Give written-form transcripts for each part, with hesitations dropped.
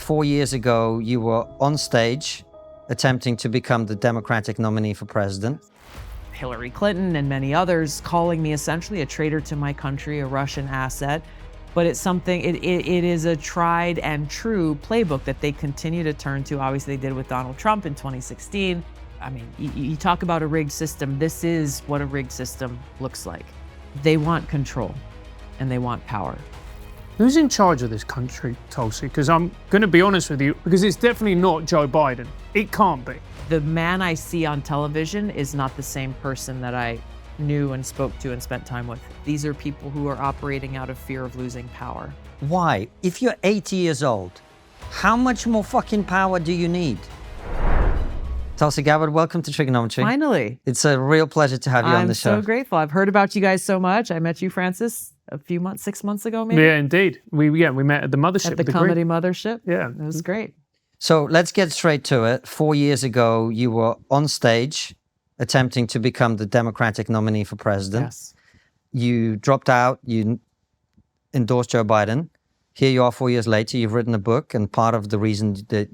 4 years ago, you were on stage attempting to become the Democratic nominee for president. Hillary Clinton and many others calling me essentially a traitor to my country, a Russian asset. But it's something, it is a tried and true playbook that they continue to turn to. Obviously, they did with Donald Trump in 2016. I mean, you talk about a rigged system. This is what a rigged system looks like. They want control and they want power. Who's in charge of this country, Tulsi? Because I'm going to be honest with you, because it's definitely not Joe Biden. It can't be. The man I see on television is not the same person that I knew and spoke to and spent time with. These are people who are operating out of fear of losing power. Why? If you're 80 years old, how much more fucking power do you need? Tulsi Gabbard, welcome to TRIGGERnometry. Finally. It's a real pleasure to have you on the show. I'm so grateful. I've heard about you guys so much. I met you, Francis, a few months, 6 months ago, maybe? Yeah, indeed. We met at the mothership. At the comedy mothership? Yeah. It was great. So let's get straight to it. 4 years ago, you were on stage attempting to become the Democratic nominee for president. Yes. You dropped out, you endorsed Joe Biden. Here you are 4 years later, you've written a book, and part of the reason that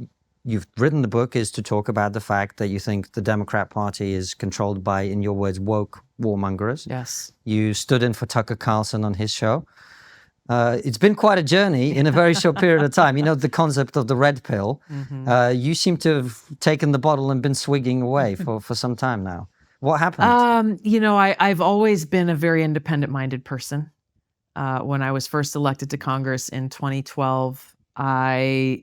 you've written the book is to talk about the fact that you think the Democrat Party is controlled by, in your words, woke warmongers. Yes. You stood in for Tucker Carlson on his show. It's been quite a journey in a very short period of time. You know, the concept of the red pill. You seem to have taken the bottle and been swigging away for some time now. What happened? You know, I've always been a very independent-minded person. When I was first elected to Congress in 2012, I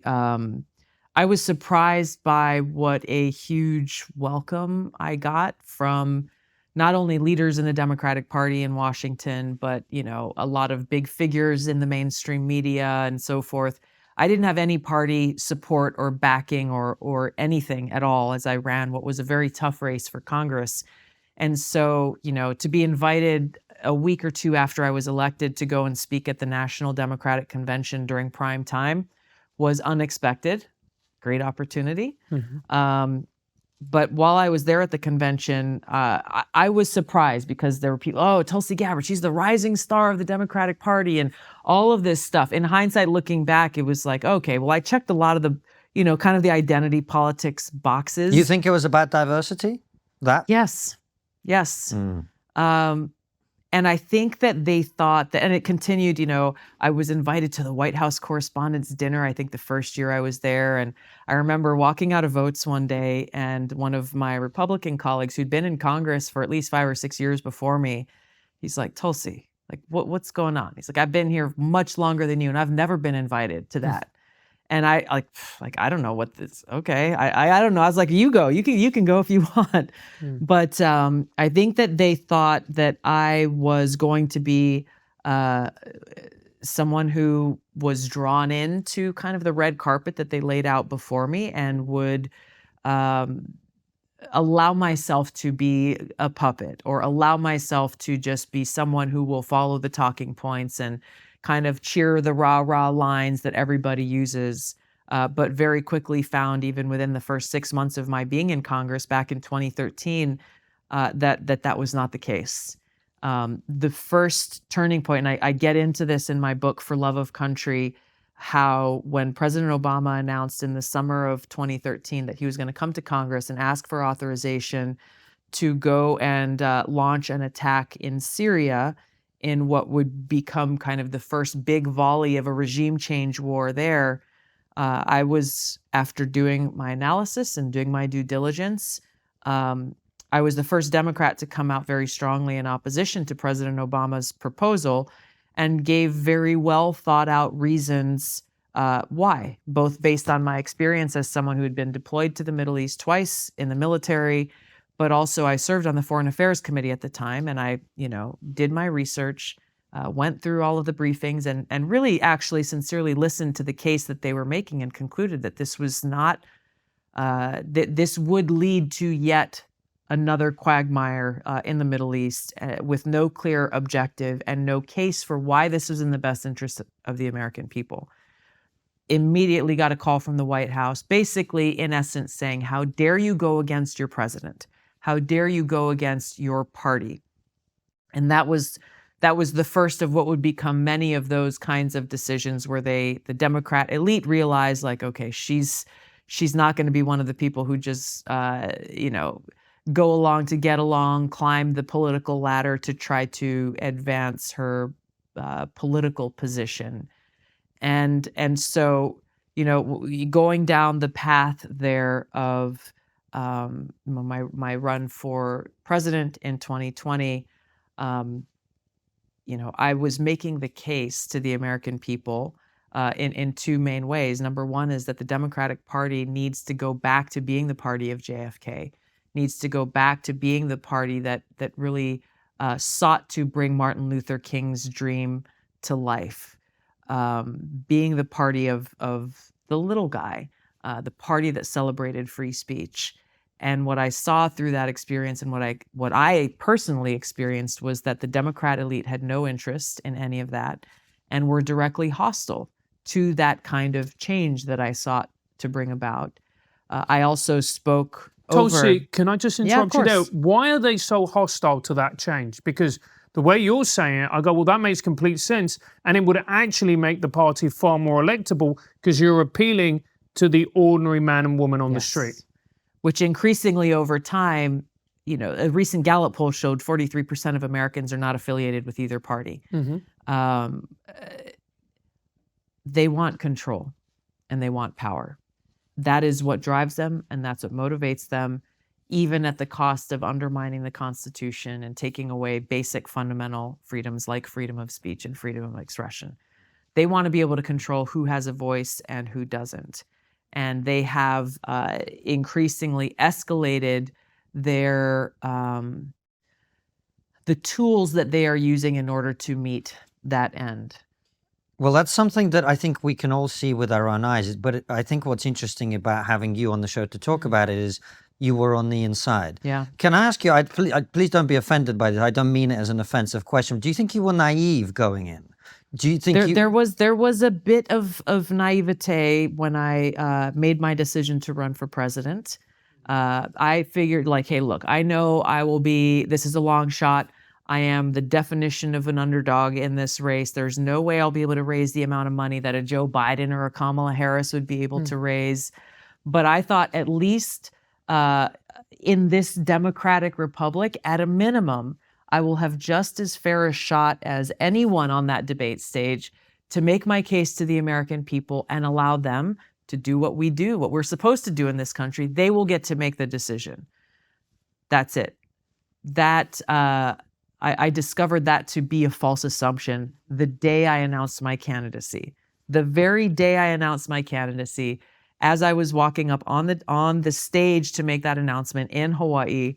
was surprised by what a huge welcome I got from not only leaders in the Democratic Party in Washington, but, you know, a lot of big figures in the mainstream media and so forth. I didn't have any party support or backing or anything at all as I ran what was a very tough race for Congress. And so, you know, to be invited a week or two after I was elected to go and speak at the National Democratic Convention during prime time was unexpected. Great opportunity. But while I was there at the convention, I was surprised because there were people, oh, Tulsi Gabbard, she's the rising star of the Democratic Party and all of this stuff. In hindsight, looking back, it was like, okay, well, I checked a lot of the, you know, kind of the identity politics boxes. You think it was about diversity? That? Yes. Yes. And I think that they thought that, and it continued, you know, I was invited to the White House Correspondents' Dinner, I think the first year I was there. And I remember walking out of votes one day and one of my Republican colleagues who'd been in Congress for at least 5 or 6 years before me, he's like, Tulsi, like, what's going on? He's like, I've been here much longer than you and I've never been invited to that. And I like, I don't know what this, okay. I don't know. I was like, you go, you can go if you want. But I think that they thought that I was going to be someone who was drawn into kind of the red carpet that they laid out before me and would allow myself to be a puppet or allow myself to just be someone who will follow the talking points and kind of cheer the rah-rah lines that everybody uses, but very quickly found, even within the first 6 months of my being in Congress back in 2013, that was not the case. The first turning point, and I get into this in my book, For Love of Country, how when President Obama announced in the summer of 2013 that he was going to come to Congress and ask for authorization to go and launch an attack in Syria, in what would become kind of the first big volley of a regime change war there, I was, after doing my analysis and doing my due diligence, I was the first Democrat to come out very strongly in opposition to President Obama's proposal and gave very well thought out reasons why, both based on my experience as someone who had been deployed to the Middle East twice in the military, but also I served on the Foreign Affairs Committee at the time, and I, you know, did my research, went through all of the briefings, and really actually sincerely listened to the case that they were making and concluded that this was not, that this would lead to yet another quagmire in the Middle East with no clear objective and no case for why this was in the best interest of the American people. Immediately got a call from the White House, basically in essence saying, how dare you go against your president? How dare you go against your party? And that was that was the first of what would become many of those kinds of decisions where the Democrat elite realized, like, okay, she's not going to be one of the people who just, go along to get along, climb the political ladder to try to advance her political position. And so, going down the path there of my run for president in 2020, I was making the case to the American people in two main ways. Number one is that the Democratic Party needs to go back to being the party of JFK, needs to go back to being the party that really sought to bring Martin Luther King's dream to life, being the party of the little guy, the party that celebrated free speech. And what I saw through that experience and what I personally experienced was that the Democrat elite had no interest in any of that and were directly hostile to that kind of change that I sought to bring about. I also spoke Tulsi, can I just interrupt you there? course. Why are they so hostile to that change? Because the way you're saying it, I go, well, that makes complete sense. And it would actually make the party far more electable because you're appealing to the ordinary man and woman on the street. Which increasingly over time, a recent Gallup poll showed 43% of Americans are not affiliated with either party. They want control and they want power. That is what drives them and that's what motivates them, even at the cost of undermining the Constitution and taking away basic fundamental freedoms like freedom of speech and freedom of expression. They want to be able to control who has a voice and who doesn't. And they have increasingly escalated their the tools that they are using in order to meet that end. Well, that's something that I think we can all see with our own eyes. But I think what's interesting about having you on the show to talk about it is you were on the inside. Yeah. Can I ask you, please don't be offended by this. I don't mean it as an offensive question. Do you think you were naive going in? Do you think there was a bit of naivete when I made my decision to run for president. I figured, like, hey, look, I know this is a long shot. I am the definition of an underdog in this race. There's no way I'll be able to raise the amount of money that a Joe Biden or a Kamala Harris would be able to raise. But I thought at least in this democratic republic, at a minimum, I will have just as fair a shot as anyone on that debate stage to make my case to the American people and allow them to do what we do, what we're supposed to do in this country. They will get to make the decision. That's it. That I discovered that to be a false assumption the day I announced my candidacy. The very day I announced my candidacy, as I was walking up on the stage to make that announcement in Hawaii,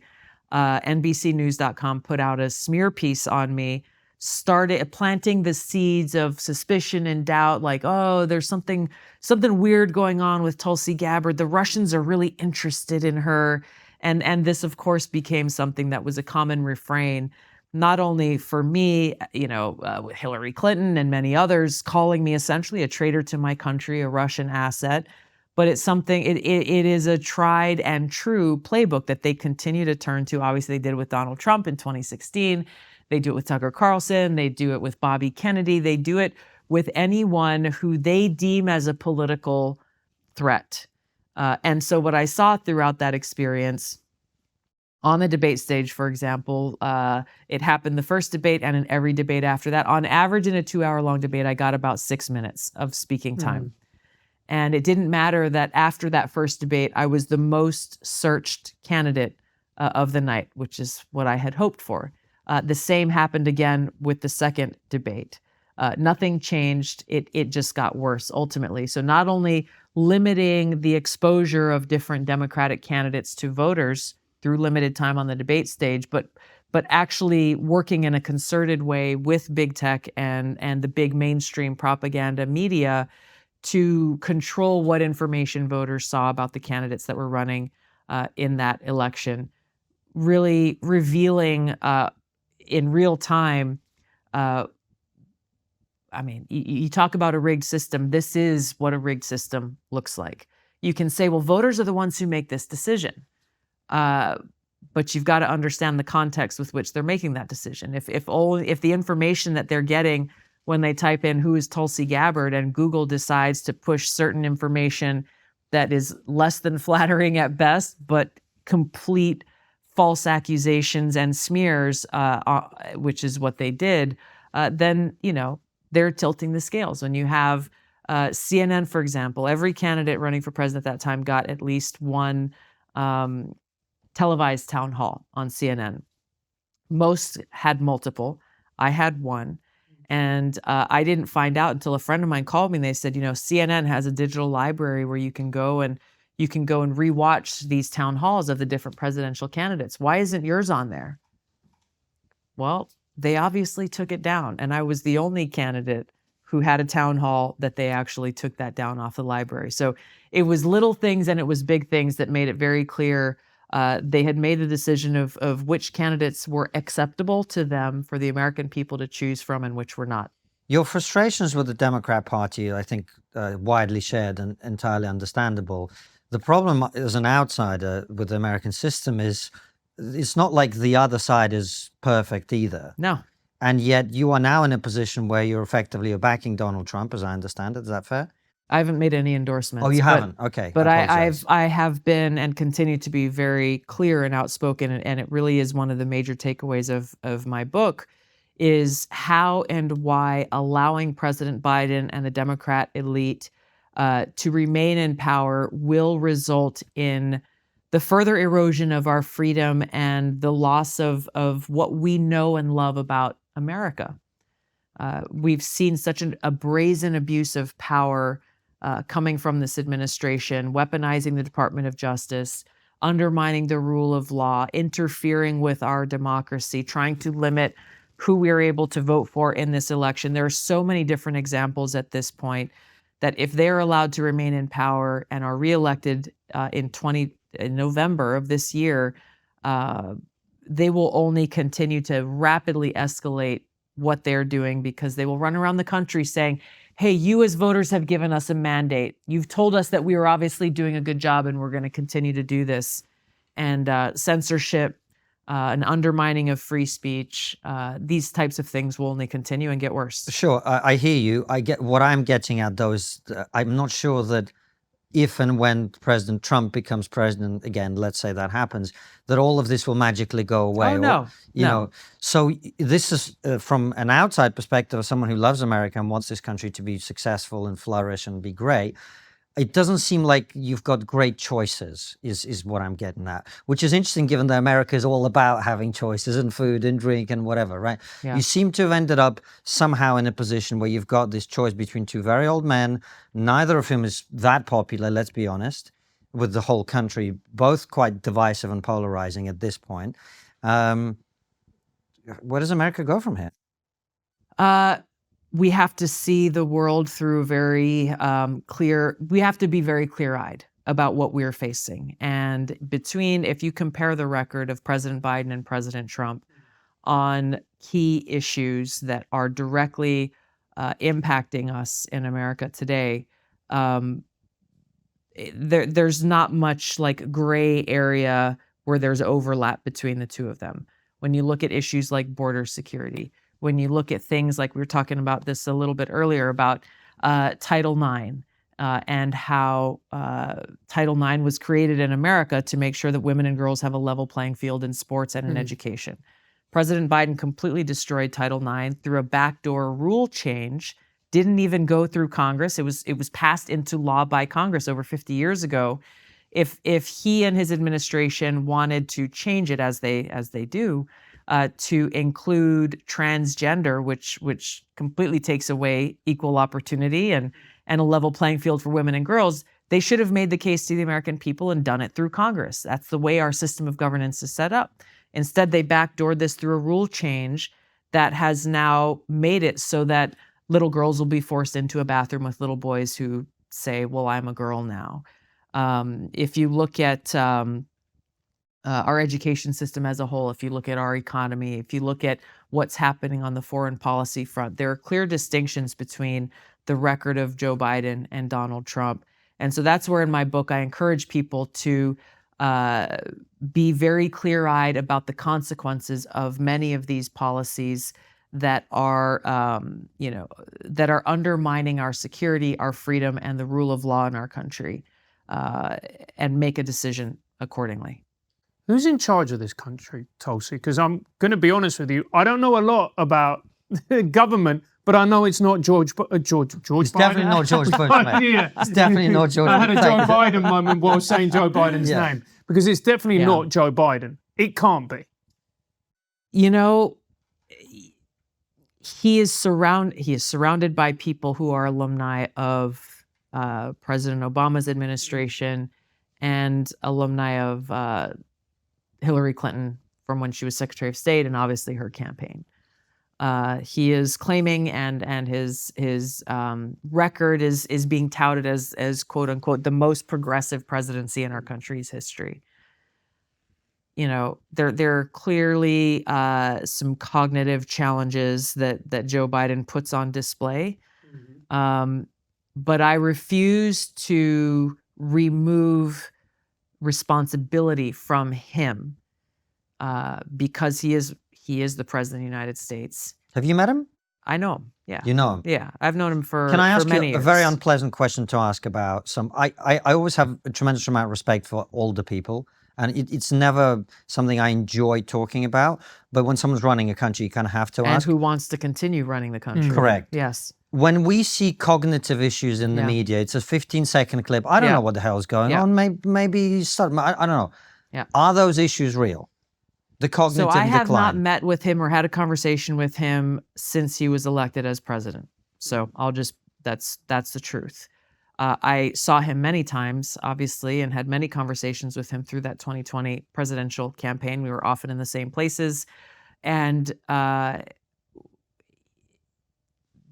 NBCnews.com put out a smear piece on me, started planting the seeds of suspicion and doubt, like, oh, there's something weird going on with Tulsi Gabbard. The Russians are really interested in her. And this, of course, became something that was a common refrain, not only for me, with Hillary Clinton and many others calling me essentially a traitor to my country, a Russian asset, but it's something, it is a tried and true playbook that they continue to turn to. Obviously, they did it with Donald Trump in 2016. They do it with Tucker Carlson. They do it with Bobby Kennedy. They do it with anyone who they deem as a political threat. And so what I saw throughout that experience on the debate stage, for example, it happened the first debate and in every debate after that. On average, in a 2-hour-long debate, I got about 6 minutes of speaking time. And it didn't matter that after that first debate, I was the most searched candidate of the night, which is what I had hoped for. The same happened again with the second debate. Nothing changed. It just got worse ultimately. So not only limiting the exposure of different Democratic candidates to voters through limited time on the debate stage, but actually working in a concerted way with big tech and the big mainstream propaganda media to control what information voters saw about the candidates that were running in that election, really revealing in real time. You talk about a rigged system. This is what a rigged system looks like. You can say, well, voters are the ones who make this decision. but you've got to understand the context with which they're making that decision. If the information that they're getting when they type in who is Tulsi Gabbard and Google decides to push certain information that is less than flattering at best, but complete false accusations and smears, which is what they did, then, they're tilting the scales. When you have CNN, for example, every candidate running for president at that time got at least one televised town hall on CNN. Most had multiple. I had one. And I didn't find out until a friend of mine called me and they said, CNN has a digital library where you can go and rewatch these town halls of the different presidential candidates. Why isn't yours on there? Well, they obviously took it down. And I was the only candidate who had a town hall that they actually took that down off the library. So it was little things and it was big things that made it very clear they had made the decision of which candidates were acceptable to them for the American people to choose from and which were not. Your frustrations with the Democrat Party, I think, widely shared and entirely understandable. The problem as an outsider with the American system is it's not like the other side is perfect either. No. And yet you are now in a position where you're effectively backing Donald Trump, as I understand it. Is that fair? I haven't made any endorsements. Oh, you haven't? Okay. But I have been and continue to be very clear and outspoken, and it really is one of the major takeaways of my book is how and why allowing President Biden and the Democrat elite to remain in power will result in the further erosion of our freedom and the loss of what we know and love about America. We've seen such a brazen abuse of power coming from this administration, weaponizing the Department of Justice, undermining the rule of law, interfering with our democracy, trying to limit who we're able to vote for in this election. There are so many different examples at this point that if they're allowed to remain in power and are reelected in November of this year, they will only continue to rapidly escalate what they're doing because they will run around the country saying, hey, you as voters have given us a mandate. You've told us that we were obviously doing a good job and we're going to continue to do this. And censorship, an undermining of free speech, these types of things will only continue and get worse. Sure, I hear you. I get what I'm getting at, though, is I'm not sure that if and when President Trump becomes president again, let's say that happens, that all of this will magically go away. Oh, no. You know, so this is from an outside perspective of someone who loves America and wants this country to be successful and flourish and be great. It doesn't seem like you've got great choices, is what I'm getting at, which is interesting given that America is all about having choices in food and drink and whatever, right? Yeah. You seem to have ended up somehow in a position where you've got this choice between two very old men, neither of whom is that popular, let's be honest, with the whole country, both quite divisive and polarizing at this point. Where does America go from here? We have to see the world through very we have to be very clear-eyed about what we're facing. And if you compare the record of President Biden and President Trump on key issues that are directly impacting us in America today, there's not much like gray area where there's overlap between the two of them. When you look at issues like border security, when you look at things like we were talking about this a little bit earlier about Title IX and how Title IX was created in America to make sure that women and girls have a level playing field in sports and in education. President Biden completely destroyed Title IX through a backdoor rule change, didn't even go through Congress. It was passed into law by Congress over 50 years ago. If he and his administration wanted to change it as they do, to include transgender, which completely takes away equal opportunity and a level playing field for women and girls, they should have made the case to the American people and done it through Congress. That's the way our system of governance is set up. Instead, they backdoored this through a rule change that has now made it so that little girls will be forced into a bathroom with little boys who say, well, I'm a girl now. If you look at our education system as a whole, if you look at our economy, if you look at what's happening on the foreign policy front, there are clear distinctions between the record of Joe Biden and Donald Trump. And so that's where in my book I encourage people to be very clear-eyed about the consequences of many of these policies that are, that are undermining our security, our freedom, and the rule of law in our country, and make a decision accordingly. Who's in charge of this country, Tulsi? Because I'm going to be honest with you, I don't know a lot about government, but I know it's not George It's Biden. definitely not George Bush, mate. Yeah. It's definitely not George I had a Bush. Joe Biden moment while saying Joe Biden's Yeah. name, because it's definitely Yeah. not Joe Biden. It can't be. You know, he is surrounded by people who are alumni of President Obama's administration and alumni of Hillary Clinton from when she was Secretary of State, and obviously her campaign. He is claiming, and his record is being touted as quote unquote the most progressive presidency in our country's history. You know, there are clearly some cognitive challenges that Joe Biden puts on display, but I refuse to remove responsibility from him because he is the president of the United States. Have you met him? I know him. Yeah. You know him? Yeah. I've known him for Can I ask many you years. a very unpleasant question to ask about some? I always have a tremendous amount of respect for older people, and it's never something I enjoy talking about. But when someone's running a country, you kind of have to and ask. who wants to continue running the country. Correct. Yes. When we see cognitive issues in the Yeah. media, it's a 15-second clip. I don't Yeah. know what the hell is going Yeah. on. Maybe I don't know. Yeah. Are those issues real? The cognitive So I have not decline. met with him or had a conversation with him since he was elected as president. So that's the truth. I saw him many times, obviously, and had many conversations with him through that 2020 presidential campaign. We were often in the same places. And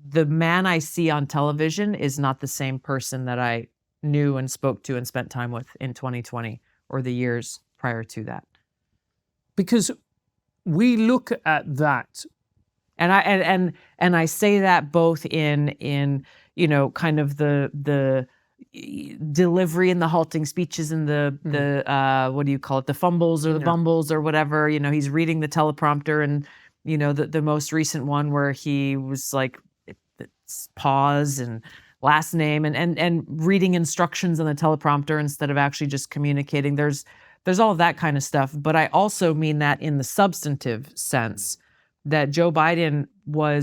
the man I see on television is not the same person that I knew and spoke to and spent time with in 2020 or the years prior to that. Because we look at that. And I say that both in kind of the delivery and the halting speeches and the what do you call it, the fumbles or the bumbles or whatever. You know, he's reading the teleprompter, and the most recent one where he was like pause and last name and reading instructions on the teleprompter instead of actually just communicating. There's all of that kind of stuff. But I also mean that in the substantive sense, that Joe Biden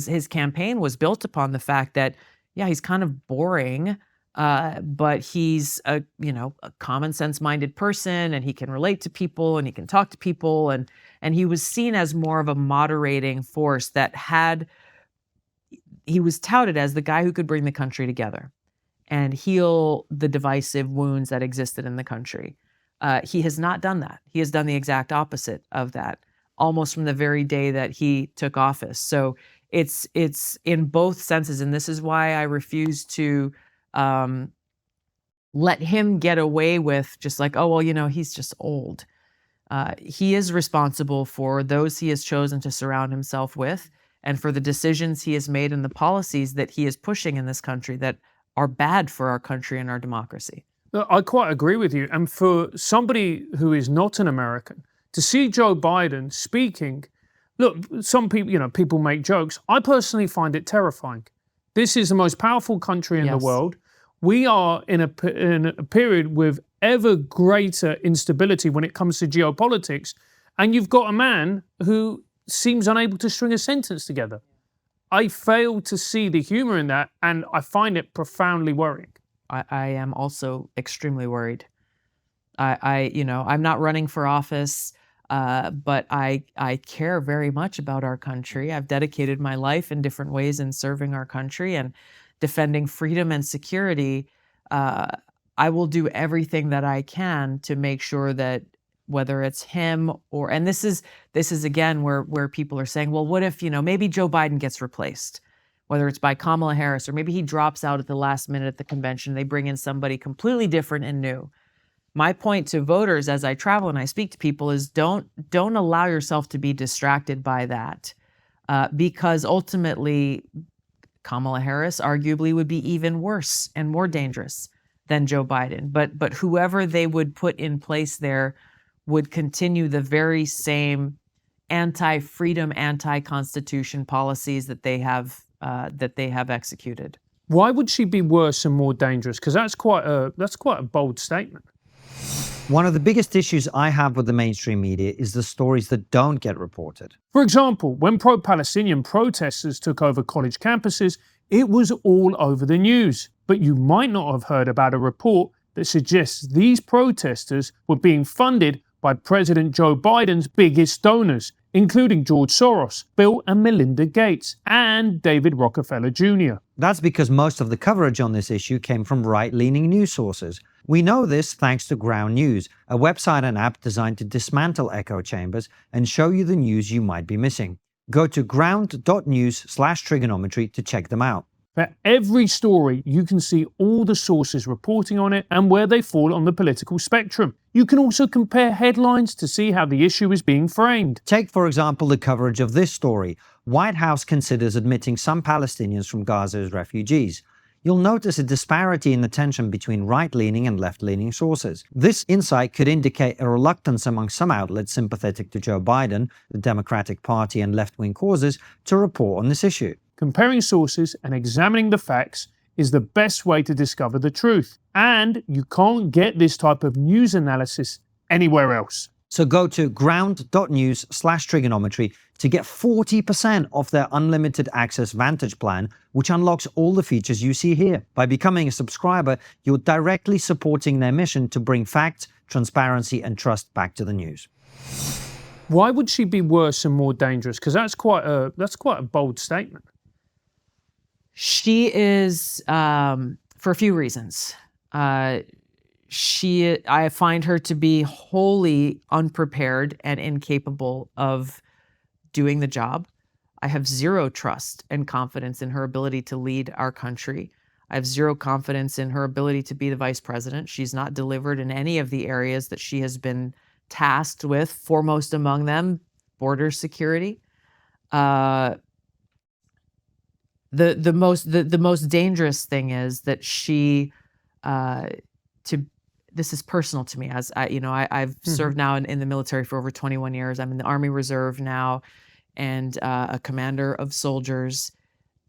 his campaign was built upon the fact that, yeah, he's kind of boring, but he's a common sense minded person, and he can relate to people and he can talk to people. And he was seen as more of a moderating force he was touted as the guy who could bring the country together and heal the divisive wounds that existed in the country. He has not done that. He has done the exact opposite of that, almost from the very day that he took office. So it's in both senses, and this is why I refuse to let him get away with just like, oh, well, he's just old. He is responsible for those he has chosen to surround himself with, and for the decisions he has made and the policies that he is pushing in this country that are bad for our country and our democracy. I quite agree with you. And for somebody who is not an American, to see Joe Biden speaking, look, some people, people make jokes. I personally find it terrifying. This is the most powerful country in the world. We are in a period with ever greater instability when it comes to geopolitics. And you've got a man who seems unable to string a sentence together. I fail to see the humor in that, and I find it profoundly worrying. I am also extremely worried. I'm not running for office, but I care very much about our country. I've dedicated my life in different ways in serving our country and defending freedom and security. I will do everything that I can to make sure that whether it's him and this is again where people are saying, well, what if, maybe Joe Biden gets replaced, whether it's by Kamala Harris, or maybe he drops out at the last minute at the convention, they bring in somebody completely different and new. My point to voters as I travel and I speak to people is don't allow yourself to be distracted by that, because ultimately Kamala Harris arguably would be even worse and more dangerous than Joe Biden. But whoever they would put in place there would continue the very same anti-freedom, anti-constitution policies that they have executed. Why would she be worse and more dangerous? Because that's quite a bold statement. One of the biggest issues I have with the mainstream media is the stories that don't get reported. For example, when pro-Palestinian protesters took over college campuses, it was all over the news. But you might not have heard about a report that suggests these protesters were being funded by President Joe Biden's biggest donors, including George Soros, Bill and Melinda Gates, and David Rockefeller Jr. That's because most of the coverage on this issue came from right-leaning news sources. We know this thanks to Ground News, a website and app designed to dismantle echo chambers and show you the news you might be missing. Go to ground.news/Triggernometry to check them out. For every story, you can see all the sources reporting on it and where they fall on the political spectrum. You can also compare headlines to see how the issue is being framed. Take, for example, the coverage of this story. White House considers admitting some Palestinians from Gaza as refugees. You'll notice a disparity in the tension between right-leaning and left-leaning sources. This insight could indicate a reluctance among some outlets sympathetic to Joe Biden, the Democratic Party, and left-wing causes to report on this issue. Comparing sources and examining the facts is the best way to discover the truth. And you can't get this type of news analysis anywhere else. So go to ground.news/Triggernometry to get 40% off their unlimited access Vantage plan, which unlocks all the features you see here. By becoming a subscriber, you're directly supporting their mission to bring facts, transparency, and trust back to the news. Why would she be worse and more dangerous? Because that's quite a bold statement. She is, for a few reasons. I find her to be wholly unprepared and incapable of doing the job. I have zero trust and confidence in her ability to lead our country. I have zero confidence in her ability to be the vice president. She's not delivered in any of the areas that she has been tasked with, foremost among them, border security. The most dangerous thing is that she, this is personal to me, as I've served now in the military for over 21 years. I'm in the Army Reserve now and a commander of soldiers.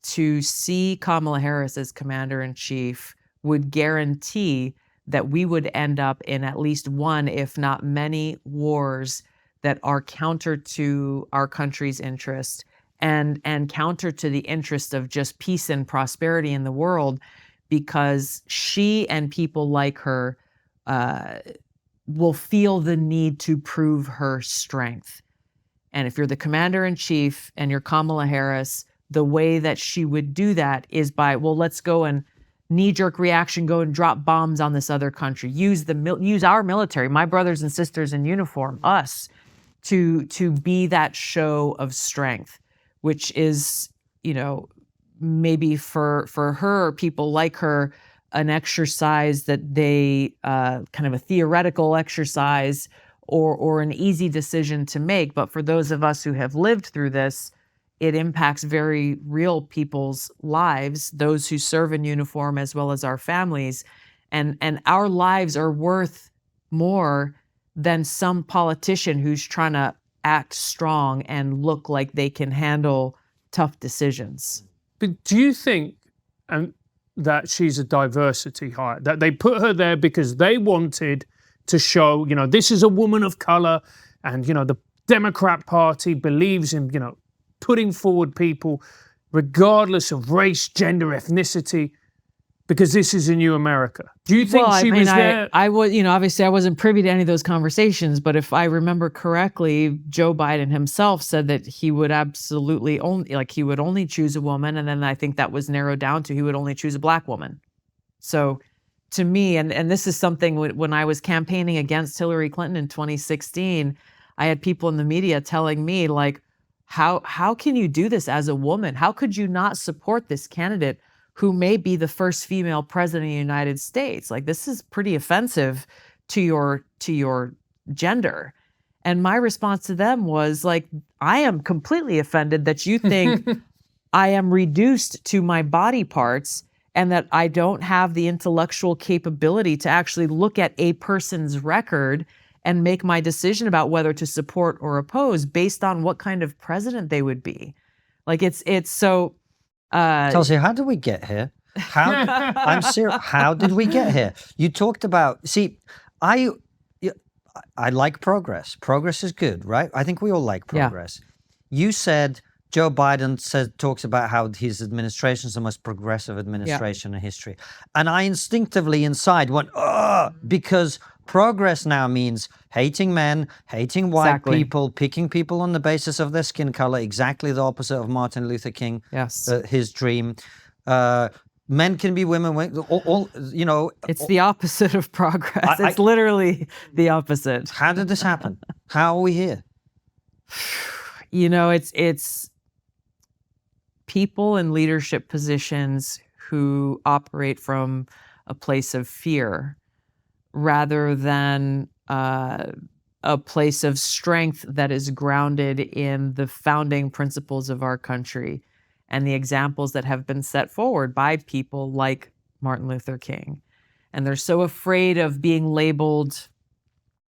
To see Kamala Harris as commander-in-chief would guarantee that we would end up in at least one, if not many, wars that are counter to our country's interest and counter to the interest of just peace and prosperity in the world, because she and people like her will feel the need to prove her strength. And if you're the commander-in-chief and you're Kamala Harris, the way that she would do that is by, well, let's go and knee-jerk reaction, go and drop bombs on this other country. Use our military, my brothers and sisters in uniform, us, to be that show of strength, which is, maybe for her or people like her, an exercise that they kind of a theoretical exercise or an easy decision to make. But for those of us who have lived through this, it impacts very real people's lives, those who serve in uniform as well as our families. And our lives are worth more than some politician who's trying to act strong and look like they can handle tough decisions. But do you think that she's a diversity hire, that they put her there because they wanted to show, this is a woman of color, and, the Democrat Party believes in, putting forward people regardless of race, gender, ethnicity, because this is a new America? Do you think she was there? I was, obviously I wasn't privy to any of those conversations, but if I remember correctly, Joe Biden himself said that he would absolutely only choose a woman. And then I think that was narrowed down to he would only choose a black woman. So to me, and this is something when I was campaigning against Hillary Clinton in 2016, I had people in the media telling me, like, how can you do this as a woman? How could you not support this candidate who may be the first female president of the United States? Like, this is pretty offensive to your gender. And my response to them was like, I am completely offended that you think I am reduced to my body parts and that I don't have the intellectual capability to actually look at a person's record and make my decision about whether to support or oppose based on what kind of president they would be. Like it's so. Tulsi, how did we get here? I'm serious. How did we get here? You talked about. See, I like progress. Progress is good, right? I think we all like progress. You said Joe Biden talks about how his administration is the most progressive administration in history. And I instinctively inside went, because progress now means hating men, hating white people, picking people on the basis of their skin color, exactly the opposite of Martin Luther King, his dream. Men can be women, all, you know. It's the opposite of progress. It's literally the opposite. How did this happen? How are we here? You know, it's people in leadership positions who operate from a place of fear rather than a place of strength that is grounded in the founding principles of our country and the examples that have been set forward by people like Martin Luther King. And they're so afraid of being labeled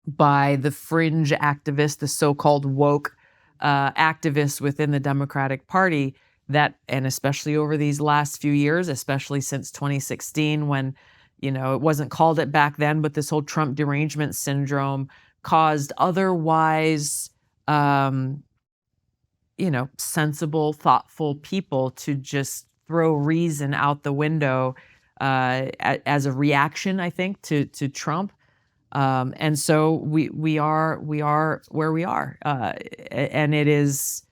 by the fringe activists, the so-called woke activists within the Democratic Party, that, and especially over these last few years, especially since 2016, when, you know, it wasn't called it back then, but this whole Trump derangement syndrome caused otherwise, you know, sensible, thoughtful people to just throw reason out the window as a reaction, I think, to Trump. And so we are where we are, and it is.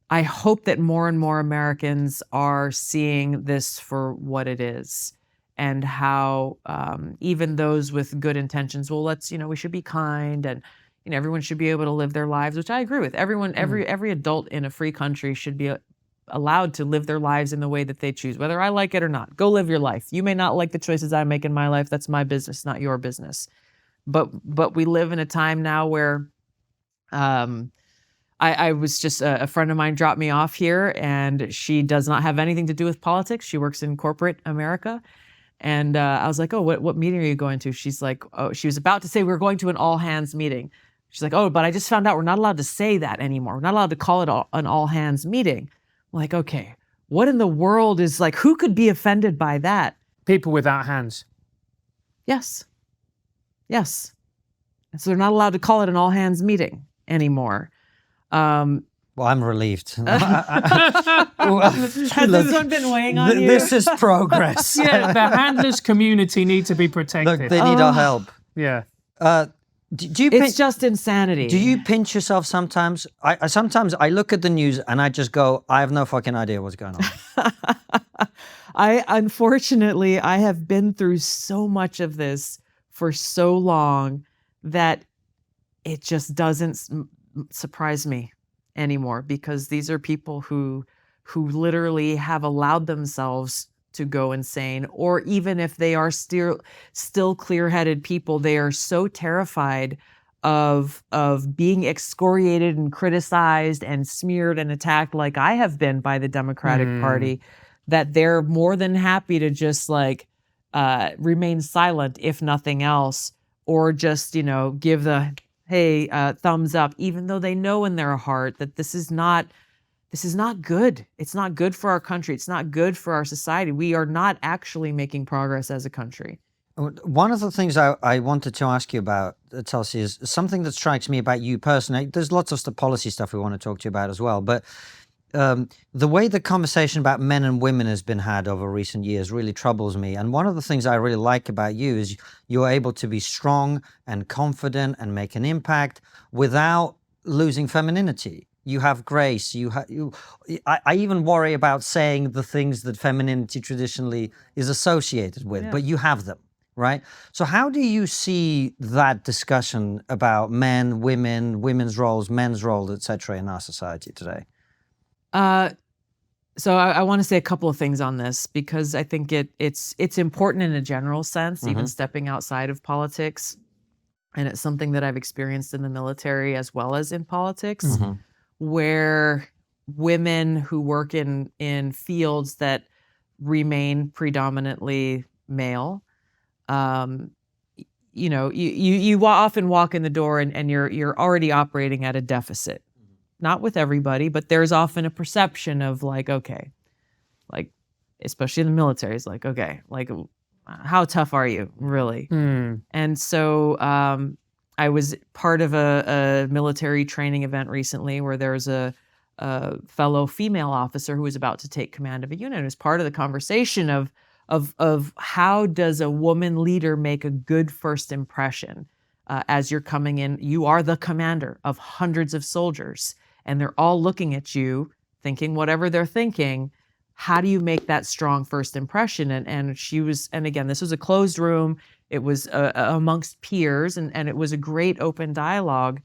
I hope that more and more Americans are seeing this for what it is, and how even those with good intentions, well, we should be kind, and everyone should be able to live their lives, which I agree with. Everyone, every adult in a free country should be allowed to live their lives in the way that they choose, whether I like it or not. Go live your life. You may not like the choices I make in my life. That's my business, not your business. But we live in a time now where I was just, a friend of mine dropped me off here, and she does not have anything to do with politics. She works in corporate America. And I was like, oh, what meeting are you going to? She's like, oh, she was about to say we're going to an all hands meeting. She's like, oh, but I just found out we're not allowed to say that anymore. We're not allowed to call it an all hands meeting. I'm like, okay, what in the world is, like, who could be offended by that? People without hands. Yes. And so they're not allowed to call it an all hands meeting anymore. Well, I'm relieved. Has this one been weighing on you? This is progress. Yeah, the handless community need to be protected. Look, they need our help. Yeah. Do you it's just insanity. Do you pinch yourself sometimes? Sometimes I look at the news and I just go, I have no fucking idea what's going on. Unfortunately, I have been through so much of this for so long that it just doesn't surprise me anymore, because these are people who literally have allowed themselves to go insane, or even if they are still clear-headed people, they are so terrified of being excoriated and criticized and smeared and attacked like I have been by the Democratic Party, that they're more than happy to just remain silent, if nothing else, or just, give the thumbs up, even though they know in their heart that this is not good. It's not good for our country. It's not good for our society. We are not actually making progress as a country. One of the things I wanted to ask you about, Tulsi, is something that strikes me about you personally. There's lots of policy stuff we want to talk to you about as well, but the way the conversation about men and women has been had over recent years really troubles me. And one of the things I really like about you is you're able to be strong and confident and make an impact without losing femininity. You have grace. I even worry about saying the things that femininity traditionally is associated with, but you have them, right? So how do you see that discussion about men, women, women's roles, men's roles, etc., in our society today? So I want to say a couple of things on this, because I think it's important in a general sense, even stepping outside of politics. And it's something that I've experienced in the military as well as in politics, where women who work in fields that remain predominantly male, you often walk in the door and you're already operating at a deficit. Not with everybody, but there's often a perception of like, okay, like, especially in the military, it's like, okay, like, how tough are you really? And so I was part of a military training event recently where there was a fellow female officer who was about to take command of a unit. It was part of the conversation of how does a woman leader make a good first impression as you're coming in. You are the commander of hundreds of soldiers, and they're all looking at you, thinking whatever they're thinking. How do you make that strong first impression? And she was, and again, this was a closed room. It was amongst peers, and it was a great open dialogue.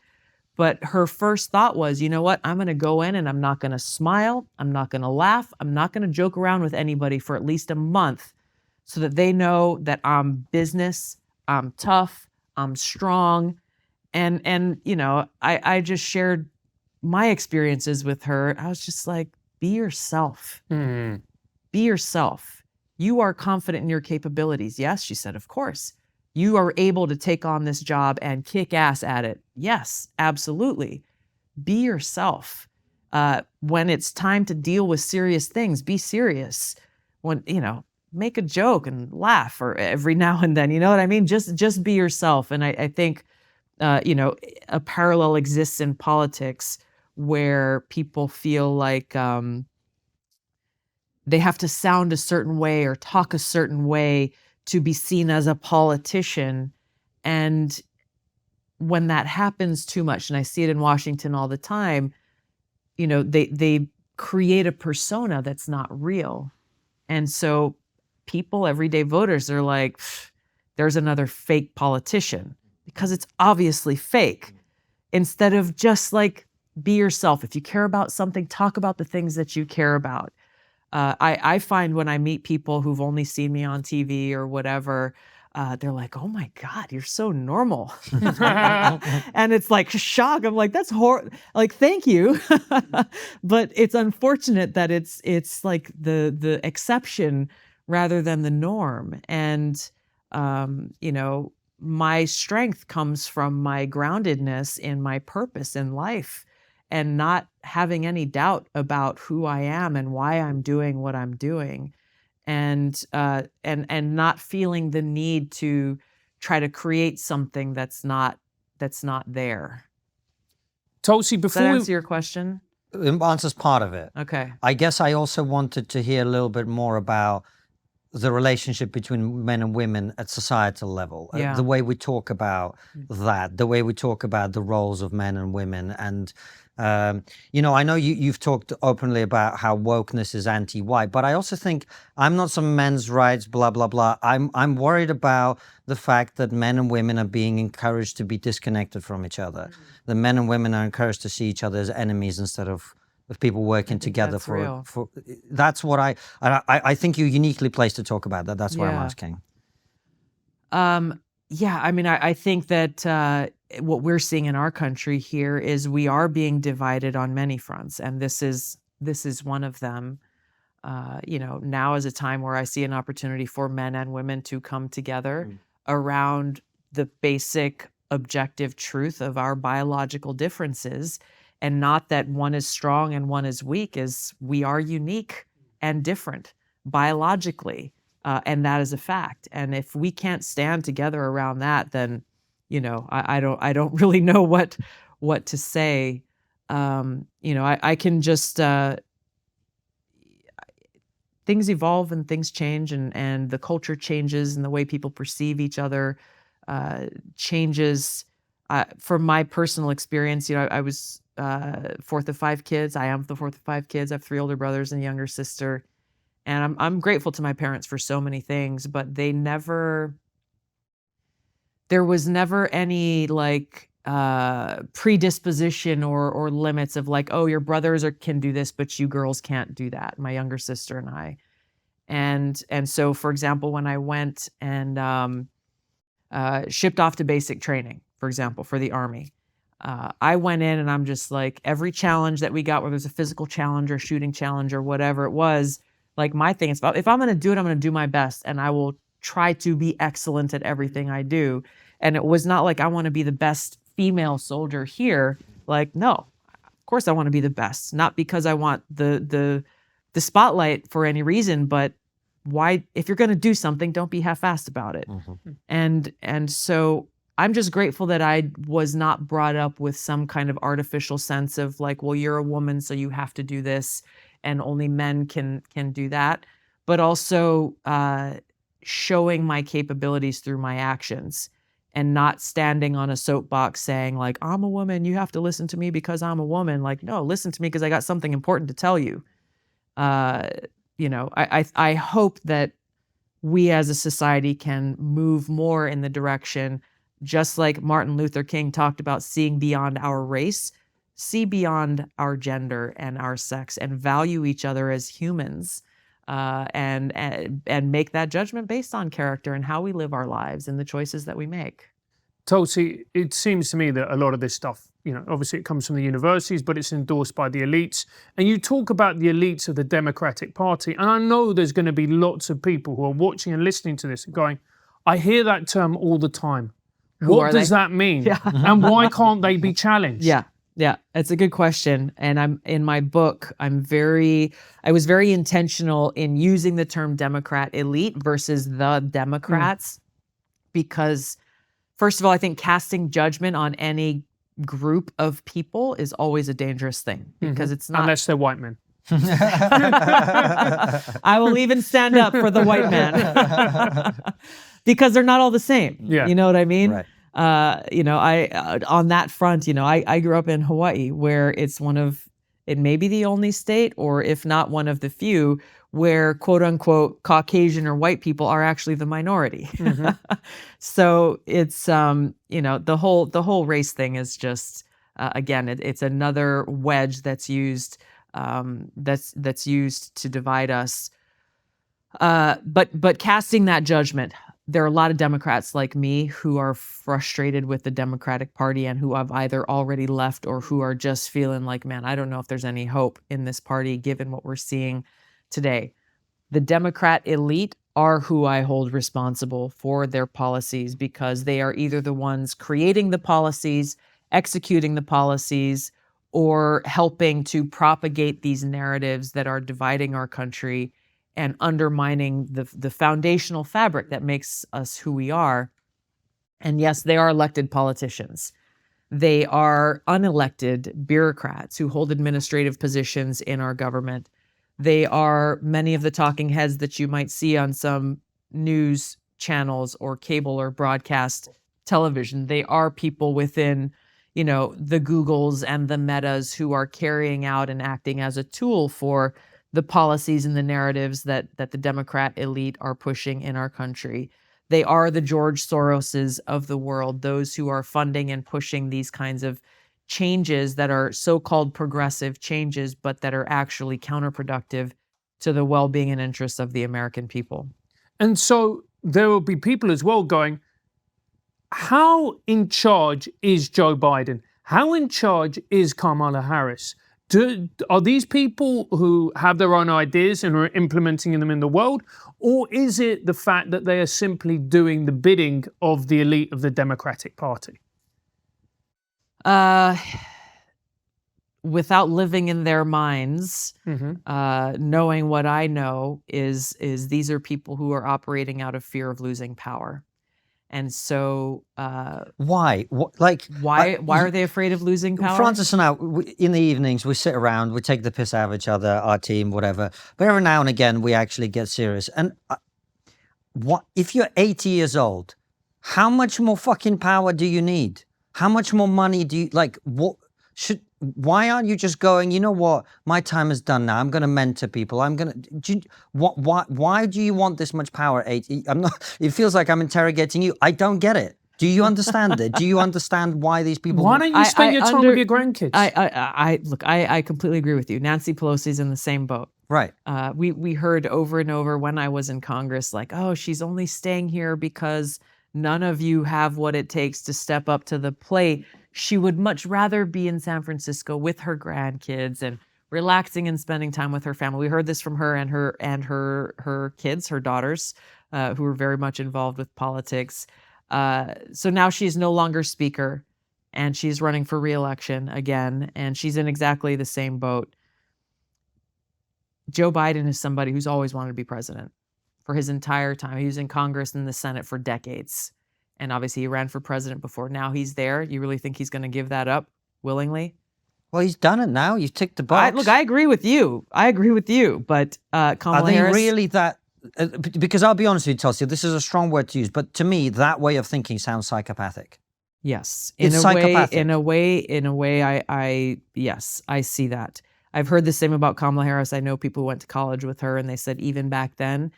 But her first thought was, you know what? I'm going to go in and I'm not going to smile. I'm not going to laugh. I'm not going to joke around with anybody for at least a month so that they know that I'm business, I'm tough, I'm strong. And I just shared my experiences with her. I was just like, be yourself. Be yourself. You are confident in your capabilities. Yes, she said, of course. You are able to take on this job and kick ass at it. Yes, absolutely. Be yourself. When it's time to deal with serious things, be serious. When, make a joke and laugh or every now and then, you know what I mean? Just be yourself. And I think, a parallel exists in politics where people feel like they have to sound a certain way or talk a certain way to be seen as a politician. And when that happens too much, and I see it in Washington all the time, they create a persona that's not real. And so people, everyday voters, are like, there's another fake politician, because it's obviously fake. Instead of just like, be yourself. If you care about something, talk about the things that you care about. I find when I meet people who've only seen me on TV or whatever, they're like, oh my God, you're so normal. And it's like shock. I'm like, that's horrible. Like, thank you. But it's unfortunate that it's like the exception rather than the norm. And, my strength comes from my groundedness in my purpose in life, and not having any doubt about who I am and why I'm doing what I'm doing, and not feeling the need to try to create something that's not there. Tulsi, Does that answer your question? It answers part of it. Okay. I guess I also wanted to hear a little bit more about the relationship between men and women at societal level, Yeah. the way we talk about that, the way we talk about the roles of men and women. And, I know you've talked openly about how wokeness is anti-white, but I also think I'm not some men's rights, blah, blah, blah. I'm worried about the fact that men and women are being encouraged to be disconnected from each other. The men and women are encouraged to see each other as enemies instead of people working together that's real. for that's what I think you're uniquely placed to talk about that. That's why I'm asking. I think that what we're seeing in our country here is we are being divided on many fronts, and this is one of them. Now is a time where I see an opportunity for men and women to come together around the basic objective truth of our biological differences. And not that one is strong and one is weak, is we are unique and different biologically, and that is a fact. And if we can't stand together around that, then I don't really know what to say. I can just things evolve and things change, and the culture changes, and the way people perceive each other changes. From my personal experience, I was fourth of 5 kids. I am the fourth of 5 kids. I have 3 older brothers and a younger sister. And I'm grateful to my parents for so many things, but there was never any like predisposition or limits of like, oh, your brothers can do this, but you girls can't do that. My younger sister and I. And so, for example, when I went and shipped off to basic training, for example, for the Army, I went in and I'm just like, every challenge that we got, whether it's a physical challenge or shooting challenge or whatever it was, like my thing is, if I'm going to do it, I'm going to do my best, and I will try to be excellent at everything I do. And it was not like I want to be the best female soldier here. Like, no, of course I want to be the best, not because I want the spotlight for any reason, but why, if you're going to do something, don't be half-assed about it. And so I'm just grateful that I was not brought up with some kind of artificial sense of like, well, you're a woman, so you have to do this, and only men can do that. But also showing my capabilities through my actions, and not standing on a soapbox saying like, I'm a woman, you have to listen to me because I'm a woman. Like, no, listen to me because I got something important to tell you. I hope that we as a society can move more in the direction, just like Martin Luther King talked about, seeing beyond our race, see beyond our gender and our sex, and value each other as humans, and make that judgment based on character and how we live our lives and the choices that we make. Tulsi, it seems to me that a lot of this stuff, obviously it comes from the universities, but it's endorsed by the elites. And you talk about the elites of the Democratic Party. And I know there's going to be lots of people who are watching and listening to this and going, I hear that term all the time. What does that mean? Yeah. And why can't they be challenged? Yeah, it's a good question. And I'm in my book, I was very intentional in using the term Democrat elite versus the Democrats, because first of all, I think casting judgment on any group of people is always a dangerous thing, because it's not, unless they're white men. I will even stand up for the white man because they're not all the same. Yeah. You know what I mean? Right. On that front, I grew up in Hawaii, where it may be the only state, or if not one of the few, where quote unquote Caucasian or white people are actually the minority. So it's, the whole race thing is just, again, it's another wedge that's used, that's used to divide us. But casting that judgment, there are a lot of Democrats like me who are frustrated with the Democratic Party and who have either already left or who are just feeling like, man, I don't know if there's any hope in this party given what we're seeing today. The Democrat elite are who I hold responsible for their policies, because they are either the ones creating the policies, executing the policies, or helping to propagate these narratives that are dividing our country and undermining the foundational fabric that makes us who we are. And yes, they are elected politicians. They are unelected bureaucrats who hold administrative positions in our government. They are many of the talking heads that you might see on some news channels or cable or broadcast television. They are people within, the Googles and the Metas who are carrying out and acting as a tool for the policies and the narratives that the Democrat elite are pushing in our country. They are the George Soroses of the world, those who are funding and pushing these kinds of changes that are so-called progressive changes, but that are actually counterproductive to the well-being and interests of the American people. And so there will be people as well going, how in charge is Joe Biden? How in charge is Kamala Harris? Are these people who have their own ideas and are implementing them in the world? Or is it the fact that they are simply doing the bidding of the elite of the Democratic Party? Without living in their minds, knowing what I know is these are people who are operating out of fear of losing power. And so, why? Why are they afraid of losing power? Francis and I, in the evenings, we sit around, we take the piss out of each other, our team, whatever. But every now and again, we actually get serious. And if you're 80 years old, how much more fucking power do you need? How much more money do you why aren't you just going, you know what, my time is done now. I'm going to mentor people. Why do you want this much power at 80? It feels like I'm interrogating you. I don't get it. Do you understand it? Do you understand why these people? Why don't you spend your time with your grandkids? I completely agree with you. Nancy Pelosi's in the same boat. Right. We heard over and over when I was in Congress, like, oh, she's only staying here because none of you have what it takes to step up to the plate. She would much rather be in San Francisco with her grandkids and relaxing and spending time with her family. We heard this from her and her kids, her daughters, who are very much involved with politics. So now she's no longer speaker, and she's running for re-election again, and she's in exactly the same boat. Joe Biden is somebody who's always wanted to be president for his entire time. He was in Congress and the Senate for decades. And obviously he ran for president before. Now he's there. You really think he's going to give that up willingly? Well, he's done it now. You've ticked the box. Look, I agree with you. But Kamala Are they Harris... really that... because I'll be honest with you, Tulsi, this is a strong word to use, but to me, that way of thinking sounds psychopathic. Yes. It's psychopathic. In a way, yes, I see that. I've heard the same about Kamala Harris. I know people who went to college with her, and they said even back then,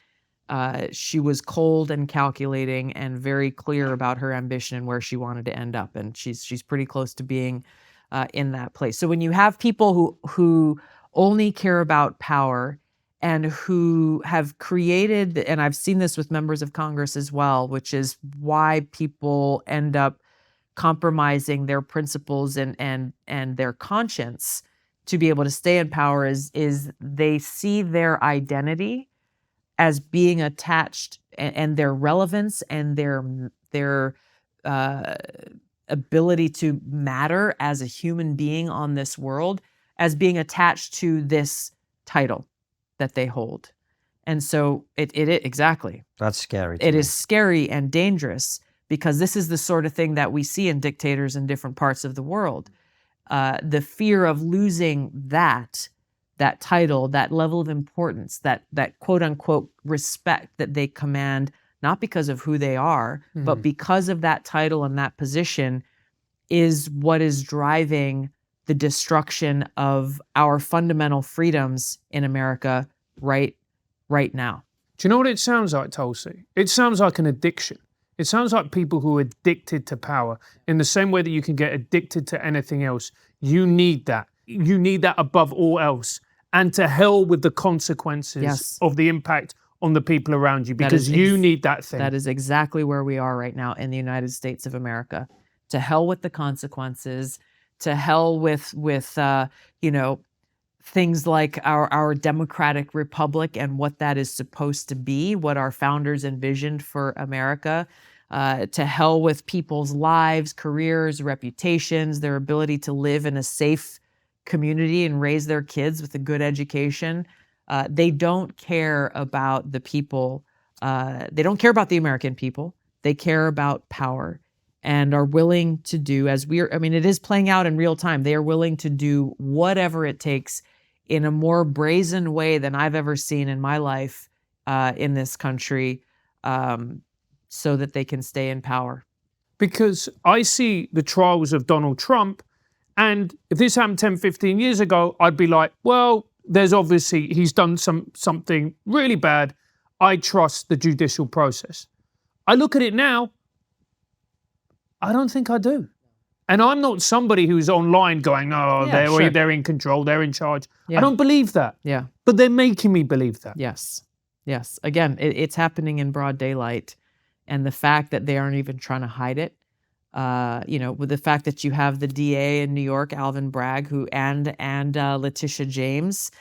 she was cold and calculating and very clear about her ambition and where she wanted to end up. And she's pretty close to being in that place. So when you have people who only care about power and who have created, and I've seen this with members of Congress as well, which is why people end up compromising their principles and their conscience to be able to stay in power, is they see their identity as being attached, and their relevance and their ability to matter as a human being on this world as being attached to this title that they hold. And so it exactly. That's scary. It is scary and dangerous, because this is the sort of thing that we see in dictators in different parts of the world. The fear of losing that title, that level of importance, that quote unquote respect that they command, not because of who they are, but because of that title and that position, is what is driving the destruction of our fundamental freedoms in America right now. Do you know what it sounds like, Tulsi? It sounds like an addiction. It sounds like people who are addicted to power. In the same way that you can get addicted to anything else, you need that. You need that above all else. And to hell with the consequences of the impact on the people around you, because you need that thing. That is exactly where we are right now in the United States of America. To hell with the consequences. To hell with things like our democratic republic and what that is supposed to be, what our founders envisioned for America. To hell with people's lives, careers, reputations, their ability to live in a safe community and raise their kids with a good education. They don't care about the people. They don't care about the American people. They care about power, and are willing to do, it is playing out in real time. They are willing to do whatever it takes in a more brazen way than I've ever seen in my life in this country, so that they can stay in power. Because I see the trials of Donald Trump, and if this happened 10, 15 years ago, I'd be like, well, there's obviously, he's done something really bad. I trust the judicial process. I look at it now, I don't think I do. And I'm not somebody who's online going, no, they're in control, they're in charge. Yeah. I don't believe that. Yeah. But they're making me believe that. Yes. Again, it's happening in broad daylight. And the fact that they aren't even trying to hide it, with the fact that you have the DA in New York, Alvin Bragg, and Letitia James,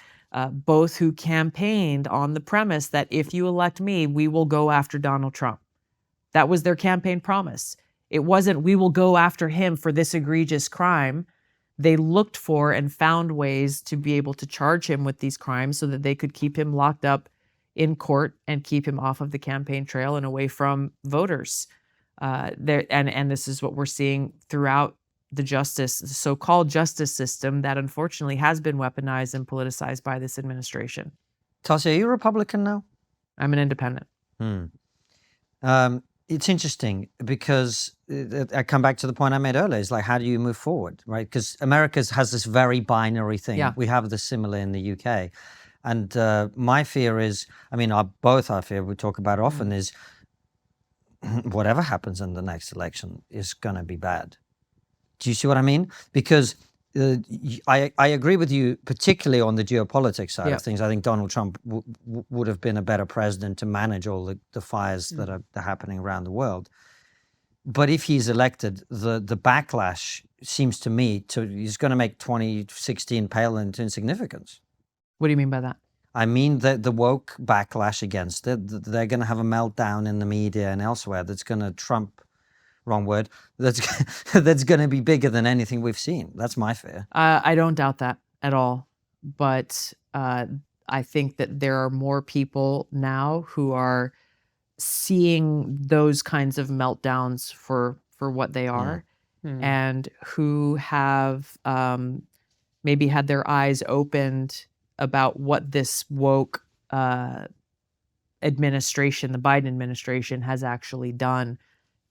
both who campaigned on the premise that if you elect me, we will go after Donald Trump. That was their campaign promise. It wasn't, we will go after him for this egregious crime. They looked for and found ways to be able to charge him with these crimes so that they could keep him locked up in court and keep him off of the campaign trail and away from voters. And this is what we're seeing throughout the so-called justice system that unfortunately has been weaponized and politicized by this administration. Tulsi, are you a Republican now? I'm an independent. It's interesting because I come back to the point I made earlier. It's like, how do you move forward, right? Because America has this very binary thing. Yeah. We have this similar in the UK. And my fear is, our fear we talk about often is whatever happens in the next election is going to be bad. Do you see what I mean? Because I agree with you, particularly on the geopolitics side of things. I think Donald Trump would have been a better president to manage all the fires that are happening around the world. But if he's elected, the backlash seems to me he's going to make 2016 pale into insignificance. What do you mean by that? I mean the woke backlash against it. They're going to have a meltdown in the media and elsewhere that's going to trump, wrong word, that's going to be bigger than anything we've seen. That's my fear. I don't doubt that at all. But I think that there are more people now who are seeing those kinds of meltdowns for what they are, and who have maybe had their eyes opened about what this woke administration, the Biden administration, has actually done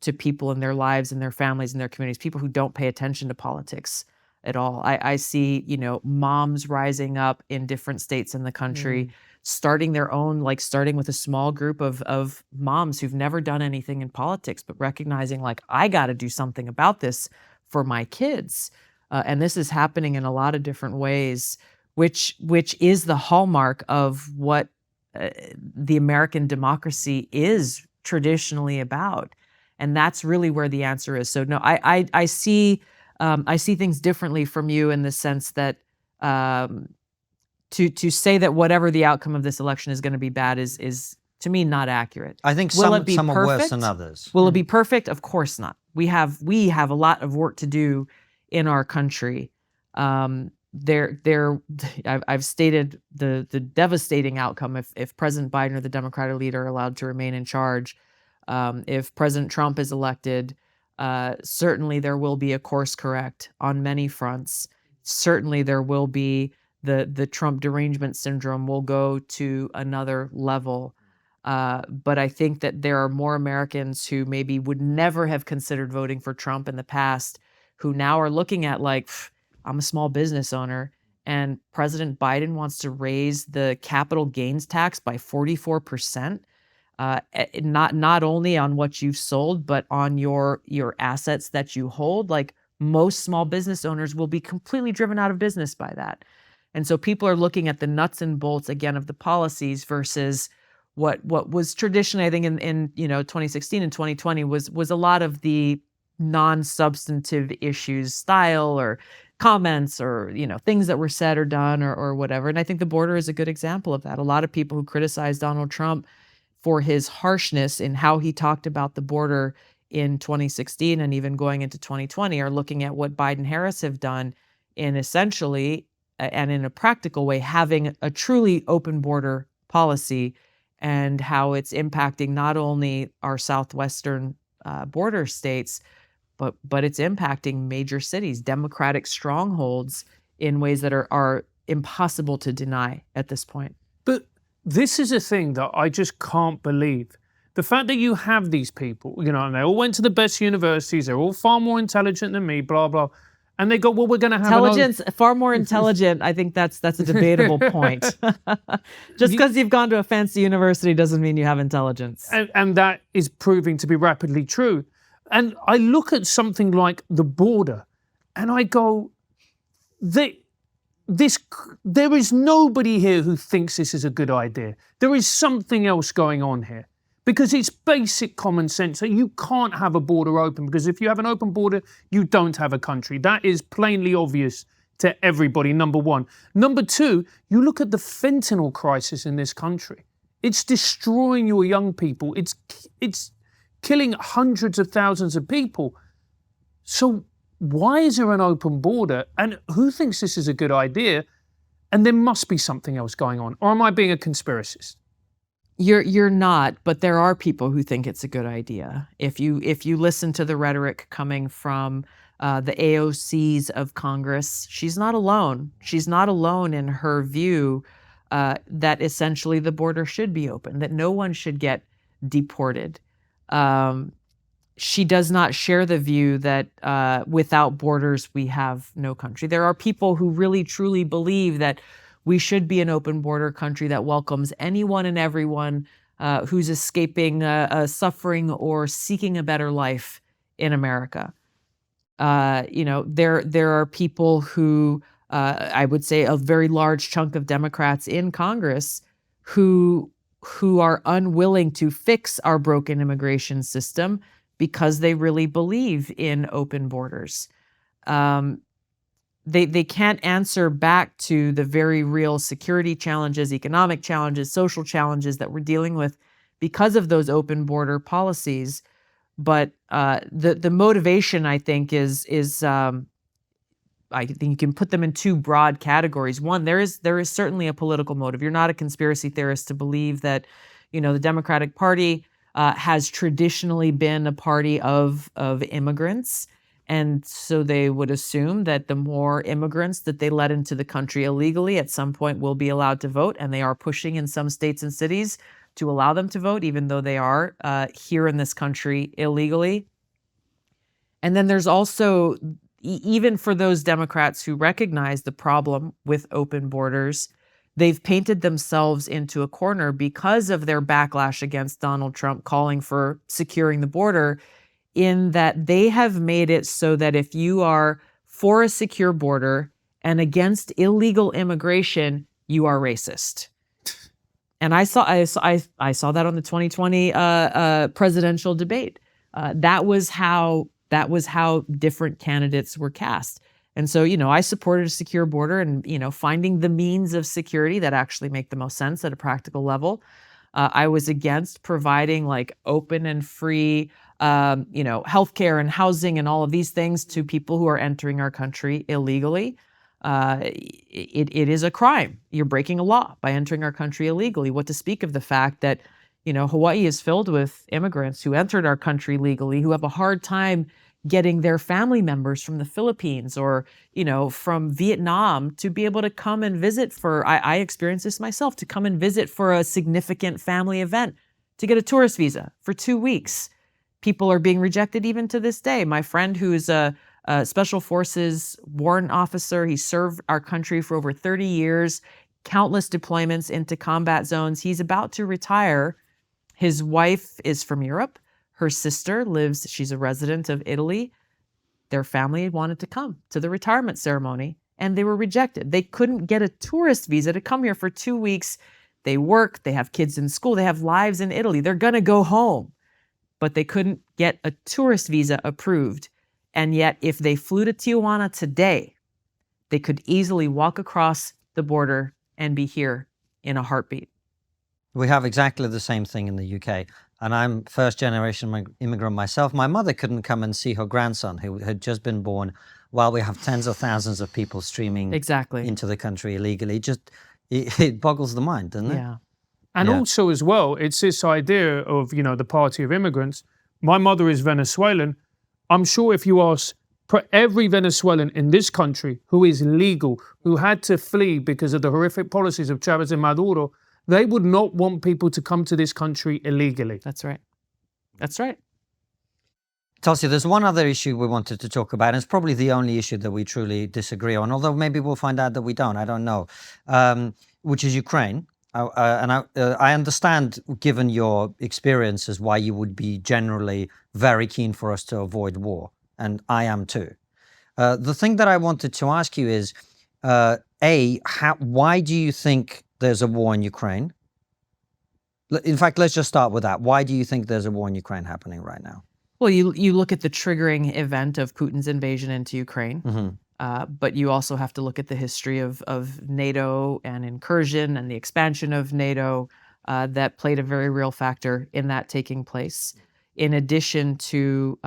to people in their lives and their families and their communities, people who don't pay attention to politics at all. I see, moms rising up in different states in the country, starting their own, like starting with a small group of moms who've never done anything in politics, but recognizing like, I got to do something about this for my kids. And this is happening in a lot of different ways, which is the hallmark of what the American democracy is traditionally about. And that's really where the answer is. So no, I see things differently from you in the sense that to say that whatever the outcome of this election is going to be bad is to me not accurate. I think Will it be some are worse perfect? than others. Will it be perfect? Of course not. We have a lot of work to do in our country. I've stated the devastating outcome if President Biden or the Democratic leader are allowed to remain in charge. If President Trump is elected, certainly there will be a course correct on many fronts. Certainly there will be the Trump derangement syndrome will go to another level. But I think that there are more Americans who maybe would never have considered voting for Trump in the past, who now are looking at like, I'm a small business owner, and President Biden wants to raise the capital gains tax by 44%. Not only on what you've sold, but on your assets that you hold. Like most small business owners will be completely driven out of business by that. And so people are looking at the nuts and bolts again of the policies versus what was traditionally, I think in 2016 and 2020 was a lot of the non-substantive issues, style or comments or things that were said or done or whatever. And I think the border is a good example of that. A lot of people who criticize Donald Trump for his harshness in how he talked about the border in 2016 and even going into 2020 are looking at what Biden Harris have done in essentially and in a practical way having a truly open border policy and how it's impacting not only our southwestern border states, but it's impacting major cities, democratic strongholds in ways that are impossible to deny at this point. But this is a thing that I just can't believe. The fact that you have these people, and they all went to the best universities, they're all far more intelligent than me, blah, blah. And they go, well, we're going to have intelligence, far more intelligent. I think that's a debatable point. Just because you've gone to a fancy university doesn't mean you have intelligence. And that is proving to be rapidly true. And I look at something like the border and I go, there is nobody here who thinks this is a good idea. There is something else going on here. Because it's basic common sense that you can't have a border open, because if you have an open border, you don't have a country. That is plainly obvious to everybody, number one. Number two, you look at the fentanyl crisis in this country. It's destroying your young people. It's killing hundreds of thousands of people. So why is there an open border? And who thinks this is a good idea? And there must be something else going on. Or am I being a conspiracist? You're not, but there are people who think it's a good idea. If you listen to the rhetoric coming from the AOCs of Congress, she's not alone. She's not alone in her view that essentially the border should be open, that no one should get deported. She does not share the view that without borders we have no country. There are people who really truly believe that we should be an open border country that welcomes anyone and everyone who's escaping suffering or seeking a better life in America. There are people who I would say a very large chunk of Democrats in Congress who are unwilling to fix our broken immigration system because they really believe in open borders. they can't answer back to the very real security challenges, economic challenges, social challenges that we're dealing with because of those open border policies. But the motivation, I think, is I think you can put them in two broad categories. One, there is certainly a political motive. You're not a conspiracy theorist to believe that, the Democratic Party has traditionally been a party of immigrants. And so they would assume that the more immigrants that they let into the country illegally at some point will be allowed to vote. And they are pushing in some states and cities to allow them to vote, even though they are here in this country illegally. And then there's also, even for those Democrats who recognize the problem with open borders, they've painted themselves into a corner because of their backlash against Donald Trump calling for securing the border, in that they have made it so that if you are for a secure border and against illegal immigration, you are racist. And I saw that on the 2020 presidential debate. That was how different candidates were cast. And so, I supported a secure border and, finding the means of security that actually make the most sense at a practical level. I was against providing like open and free, healthcare and housing and all of these things to people who are entering our country illegally. It is a crime. You're breaking a law by entering our country illegally. What to speak of the fact that, Hawaii is filled with immigrants who entered our country legally, who have a hard time getting their family members from the Philippines or, from Vietnam to be able to come and visit for, I experienced this myself, to come and visit for a significant family event, to get a tourist visa for 2 weeks. People are being rejected even to this day. My friend who's a Special Forces warrant officer, he served our country for over 30 years, countless deployments into combat zones. He's about to retire. His wife is from Europe. Her sister she's a resident of Italy. Their family wanted to come to the retirement ceremony and they were rejected. They couldn't get a tourist visa to come here for 2 weeks. They work, they have kids in school, they have lives in Italy. They're going to go home, but they couldn't get a tourist visa approved. And yet, if they flew to Tijuana today, they could easily walk across the border and be here in a heartbeat. We have exactly the same thing in the UK. And I'm first generation immigrant myself. My mother couldn't come and see her grandson who had just been born, while we have tens of thousands of people streaming into the country illegally. It boggles the mind, doesn't it? Yeah. And also as well, it's this idea of, the party of immigrants. My mother is Venezuelan. I'm sure if you ask every Venezuelan in this country who is legal, who had to flee because of the horrific policies of Chavez and Maduro, they would not want people to come to this country illegally. That's right. That's right. Tulsi, there's one other issue we wanted to talk about, and it's probably the only issue that we truly disagree on, although maybe we'll find out that we don't, I don't know, which is Ukraine. I understand, given your experiences, why you would be generally very keen for us to avoid war, and I am too. The thing that I wanted to ask you is, why do you think there's a war in Ukraine? In fact, let's just start with that. Why do you think there's a war in Ukraine happening right now? Well, you look at the triggering event of Putin's invasion into Ukraine, but you also have to look at the history of NATO and incursion and the expansion of NATO that played a very real factor in that taking place. In addition to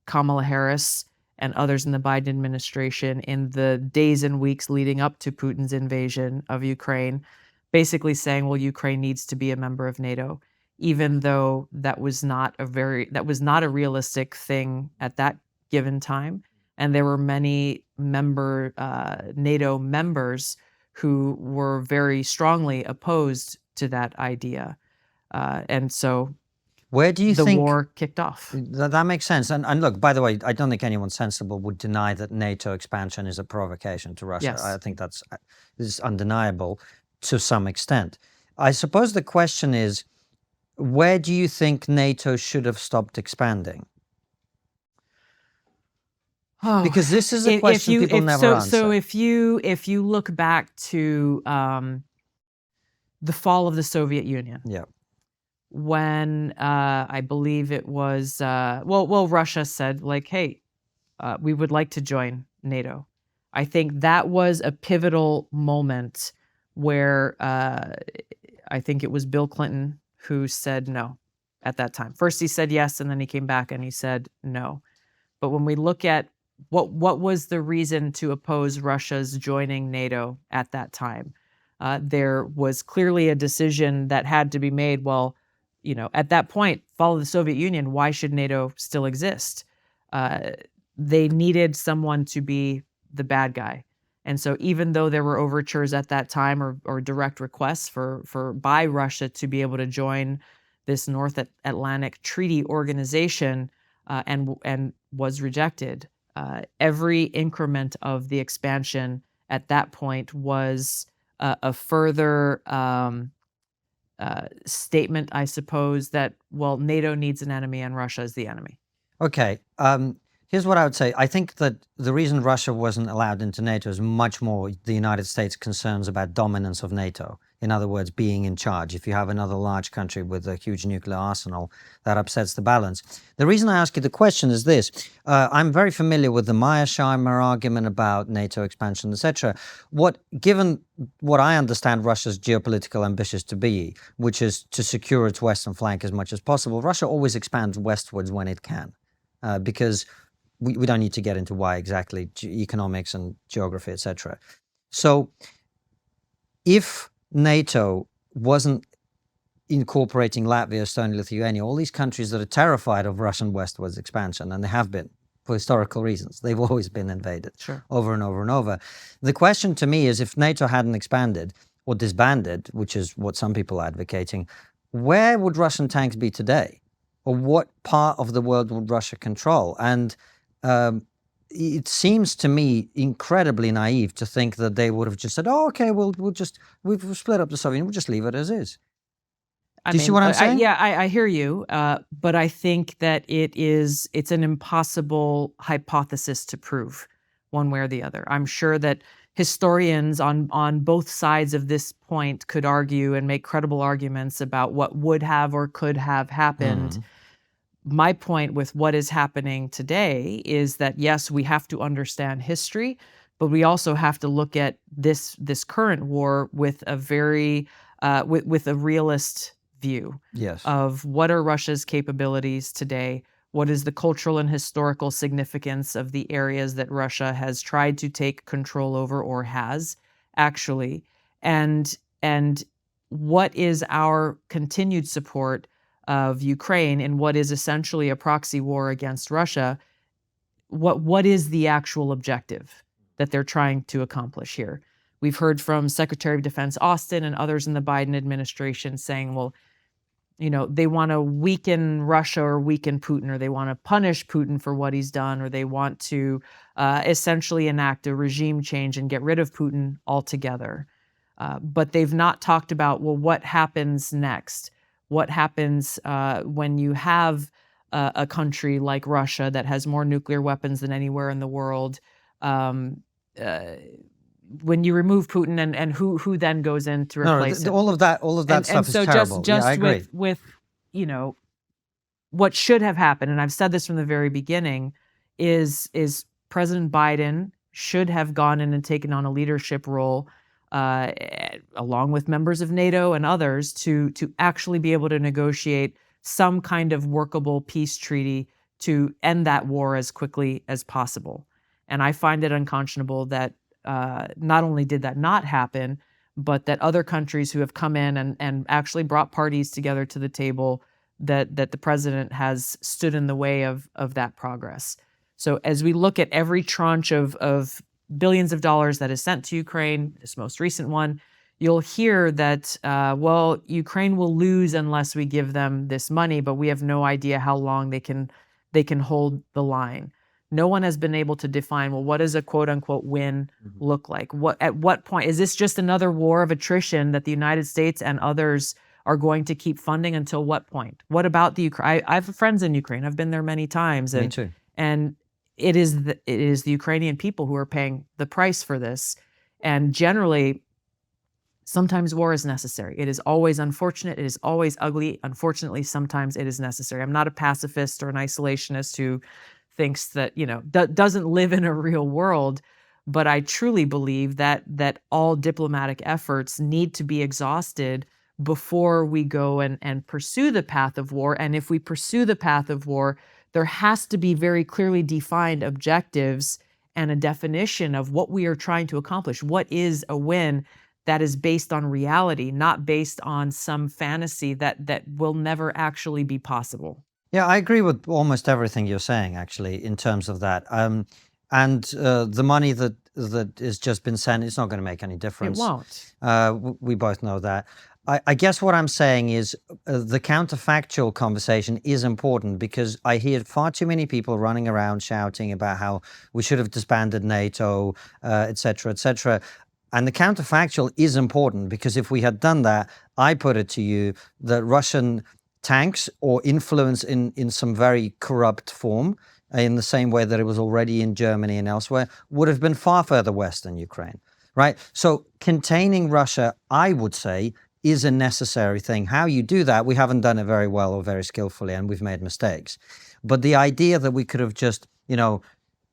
Kamala Harris and others in the Biden administration in the days and weeks leading up to Putin's invasion of Ukraine, basically saying, well, Ukraine needs to be a member of NATO, even though that was not a realistic thing at that given time. And there were many NATO members who were very strongly opposed to that idea. And so where do you the think war kicked off? That makes sense. And look, by the way, I don't think anyone sensible would deny that NATO expansion is a provocation to Russia. Yes. I think this is undeniable to some extent. I suppose the question is, where do you think NATO should have stopped expanding? Oh, because this is a question people never answer. So if you look back to the fall of the Soviet Union, when I believe it was Russia said like, hey, we would like to join NATO. I think that was a pivotal moment where I think it was Bill Clinton who said no at that time. First he said yes, and then he came back and he said no. But when we look at what was the reason to oppose Russia's joining NATO at that time, there was clearly a decision that had to be made. Well, at that point, follow the Soviet Union. Why should NATO still exist? They needed someone to be the bad guy. And so even though there were overtures at that time or direct requests by Russia to be able to join this North Atlantic Treaty Organization and was rejected, every increment of the expansion at that point was a further statement, I suppose, that, well, NATO needs an enemy and Russia is the enemy. Okay. Here's what I would say. I think that the reason Russia wasn't allowed into NATO is much more the United States' concerns about dominance of NATO. In other words, being in charge. If you have another large country with a huge nuclear arsenal, that upsets the balance. The reason I ask you the question is this. I'm very familiar with the Mearsheimer argument about NATO expansion, etc. Given what I understand Russia's geopolitical ambitions to be, which is to secure its western flank as much as possible, Russia always expands westwards when it can, because we don't need to get into why exactly, economics and geography, etc. So if NATO wasn't incorporating Latvia, Estonia, Lithuania, all these countries that are terrified of Russian westwards expansion, and they have been for historical reasons. They've always been invaded over and over and over. The question to me is, if NATO hadn't expanded or disbanded, which is what some people are advocating, where would Russian tanks be today? Or what part of the world would Russia control? And it seems to me incredibly naive to think that they would have just said, "Oh, okay, we've split up the Soviet Union, we'll just leave it as is." Do you see what I'm saying? I hear you, but I think that it's an impossible hypothesis to prove one way or the other. I'm sure that historians on both sides of this point could argue and make credible arguments about what would have or could have happened. My point with what is happening today is that, yes, we have to understand history, but we also have to look at this current war with a very with a realist view of what are Russia's capabilities today, what is the cultural and historical significance of the areas that Russia has tried to take control over or has actually, and what is our continued support of Ukraine in what is essentially a proxy war against Russia. What is the actual objective that they're trying to accomplish here? We've heard from Secretary of Defense Austin and others in the Biden administration saying, well, they want to weaken Russia or weaken Putin, or they want to punish Putin for what he's done, or they want to essentially enact a regime change and get rid of Putin altogether. But they've not talked about, well, what happens next? What happens when you have a country like Russia that has more nuclear weapons than anywhere in the world? When you remove Putin, and who then goes in to replace him? All of that stuff is terrible. Just I agree. with what should have happened, and I've said this from the very beginning, is President Biden should have gone in and taken on a leadership role, along with members of NATO and others, to actually be able to negotiate some kind of workable peace treaty to end that war as quickly as possible. And I find it unconscionable that not only did that not happen, but that other countries who have come in and actually brought parties together to the table, that the president has stood in the way of that progress. So as we look at every tranche of billions of dollars that is sent to Ukraine, this most recent one, you'll hear that, Ukraine will lose unless we give them this money, but we have no idea how long they can hold the line. No one has been able to define, well, what does a quote unquote win look like? At what point? Is this just another war of attrition that the United States and others are going to keep funding until what point? What about the Ukraine? I have friends in Ukraine. I've been there many times. Me too. And it is the Ukrainian people who are paying the price for this. And generally, sometimes war is necessary. It is always unfortunate. It is always ugly. Unfortunately, sometimes it is necessary. I'm not a pacifist or an isolationist who thinks that, doesn't live in a real world. But I truly believe that all diplomatic efforts need to be exhausted before we go and pursue the path of war. And if we pursue the path of war, there has to be very clearly defined objectives and a definition of what we are trying to accomplish. What is a win that is based on reality, not based on some fantasy that will never actually be possible? Yeah, I agree with almost everything you're saying, actually, in terms of that. And the money that has just been sent, it's not going to make any difference. It won't. We both know that. I guess what I'm saying is the counterfactual conversation is important, because I hear far too many people running around shouting about how we should have disbanded NATO, et cetera, et cetera. And the counterfactual is important, because if we had done that, I put it to you that Russian tanks or influence in some very corrupt form, in the same way that it was already in Germany and elsewhere, would have been far further west than Ukraine, right? So containing Russia, I would say, is a necessary thing. How you do that, we haven't done it very well or very skillfully, and we've made mistakes. But the idea that we could have just,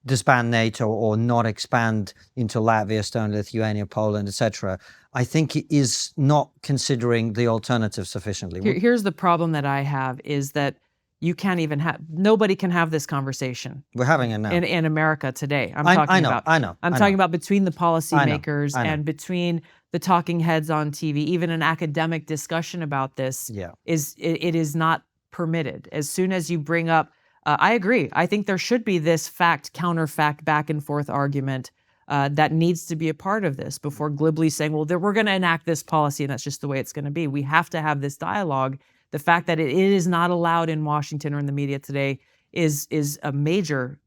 disband NATO or not expand into Latvia, Estonia, Lithuania, Poland, etc., I think it is not considering the alternative sufficiently. Here's the problem that I have is that you can't even nobody can have this conversation. We're having it now. In America today. I know. I'm talking about between the policymakers and between the talking heads on TV. Even an academic discussion about this is not permitted. As soon as you bring up, I agree. I think there should be this fact, counterfact, back and forth argument that needs to be a part of this before glibly saying, well, we're going to enact this policy and that's just the way it's going to be. We have to have this dialogue. The fact that it is not allowed in Washington or in the media today is a major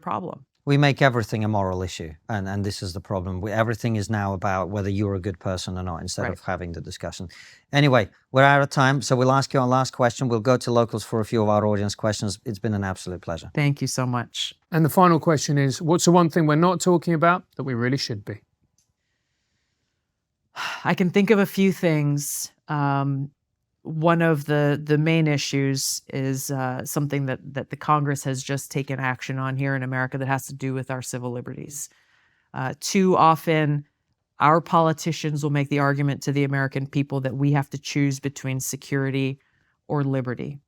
problem. We make everything a moral issue, and this is the problem. Everything is now about whether you're a good person or not, instead of having the discussion. Anyway, we're out of time, so we'll ask you our last question. We'll go to locals for a few of our audience questions. It's been an absolute pleasure. Thank you so much. And the final question is, what's the one thing we're not talking about that we really should be? I can think of a few things. One of the main issues is something that the Congress has just taken action on here in America that has to do with our civil liberties. Too often, our politicians will make the argument to the American people that we have to choose between security or liberty.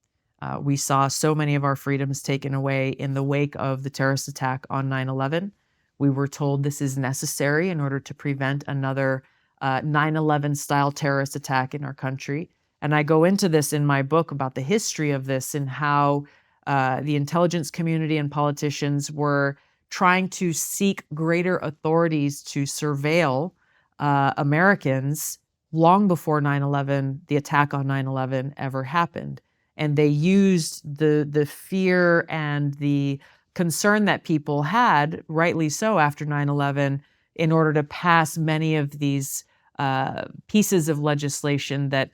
We saw so many of our freedoms taken away in the wake of the terrorist attack on 9/11. We were told this is necessary in order to prevent another 9/11 style terrorist attack in our country. And I go into this in my book about the history of this and how the intelligence community and politicians were trying to seek greater authorities to surveil Americans long before 9/11, the attack on 9/11 ever happened. And they used the fear and the concern that people had, rightly so, after 9/11 in order to pass many of these pieces of legislation that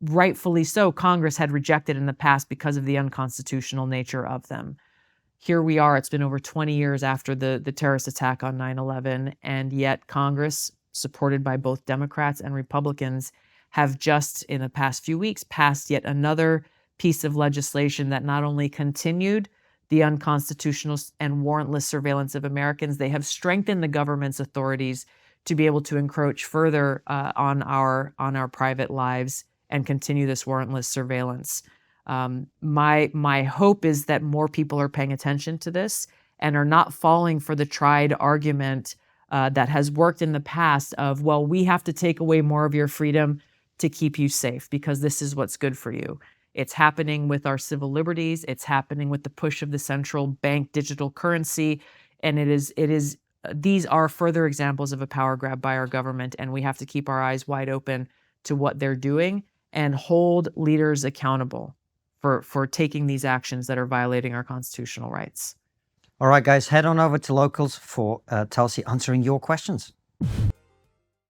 rightfully so, Congress had rejected in the past because of the unconstitutional nature of them. Here we are, it's been over 20 years after the terrorist attack on 9/11, and yet Congress, supported by both Democrats and Republicans, have just in the past few weeks passed yet another piece of legislation that not only continued the unconstitutional and warrantless surveillance of Americans, they have strengthened the government's authorities to be able to encroach further on our private lives and continue this warrantless surveillance. My hope is that more people are paying attention to this and are not falling for the tried argument that has worked in the past of, well, we have to take away more of your freedom to keep you safe because this is what's good for you. It's happening with our civil liberties. It's happening with the push of the central bank digital currency. And these are further examples of a power grab by our government. And we have to keep our eyes wide open to what they're doing and hold leaders accountable for taking these actions that are violating our constitutional rights. All right, guys, head on over to locals for Tulsi answering your questions.